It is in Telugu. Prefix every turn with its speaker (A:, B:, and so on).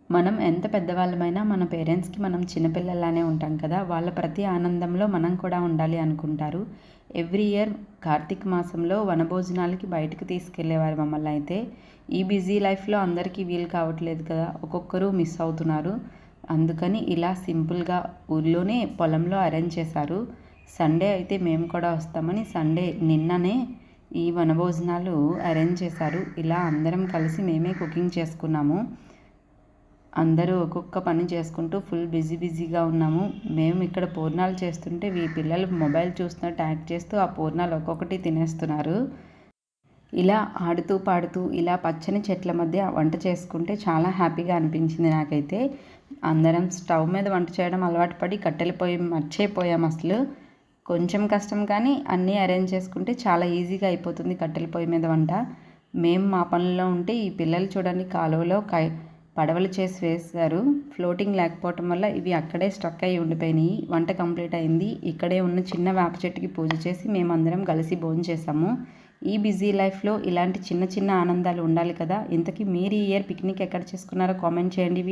A: మనం ఎంత పెద్దవాళ్ళమైనా మన పేరెంట్స్కి మనం చిన్నపిల్లలానే ఉంటాం కదా. వాళ్ళ ప్రతి ఆనందంలో మనం కూడా ఉండాలి అనుకుంటారు. ఎవ్రీ ఇయర్ కార్తీక మాసంలో వనభోజనాలకి బయటకు తీసుకెళ్లేవారు మమ్మల్ని. అయితే ఈ బిజీ లైఫ్లో అందరికీ వీలు కావట్లేదు కదా, ఒక్కొక్కరు మిస్ అవుతున్నారు. అందుకని ఇలా సింపుల్గా ఊర్లోనే పొలంలో అరేంజ్ చేశారు. సండే అయితే మేము కూడా వస్తామని సండే నిన్ననే ఈ వనభోజనాలు అరేంజ్ చేశారు. ఇలా అందరం కలిసి మేమే కుకింగ్ చేసుకున్నాము. అందరూ ఒక్కొక్క పని చేసుకుంటూ ఫుల్ బిజీగా ఉన్నాము. మేము ఇక్కడ పూర్ణాలు చేస్తుంటే పిల్లలు మొబైల్ చూస్తున్నట్టు యాక్ట్ చేస్తూ ఆ పూర్ణాలు ఒక్కొక్కటి తినేస్తున్నారు. ఇలా ఆడుతూ పాడుతూ ఇలా పచ్చని చెట్ల మధ్య వంట చేసుకుంటే చాలా హ్యాపీగా అనిపించింది నాకైతే. అందరం స్టవ్ మీద వంట చేయడం అలవాటు పడి కట్టెల పొయ్యి మర్చిపోయాం అసలు. కొంచెం కష్టం కానీ అన్నీ అరేంజ్ చేసుకుంటే చాలా ఈజీగా అయిపోతుంది కట్టెల పొయ్యి మీద వంట. మేము మా పనుల్లో ఉంటే ఈ పిల్లలు చూడండి కాలువలో పడవలు చేసి వేశారు. ఫ్లోటింగ్ లేకపోవటం వల్ల ఇవి అక్కడే స్ట్రక్ అయ్యి ఉండిపోయినాయి. వంట కంప్లీట్ అయింది. ఇక్కడే ఉన్న చిన్న వేప చెట్టుకి పూజ చేసి మేమందరం కలిసి భోంచేసాము. ఈ బిజీ లైఫ్లో ఇలాంటి చిన్న చిన్న ఆనందాలు ఉండాలి కదా. ఇంతకీ మీరు ఈ ఇయర్ పిక్నిక్ ఎక్కడ చేసుకున్నారో కామెంట్ చేయండి.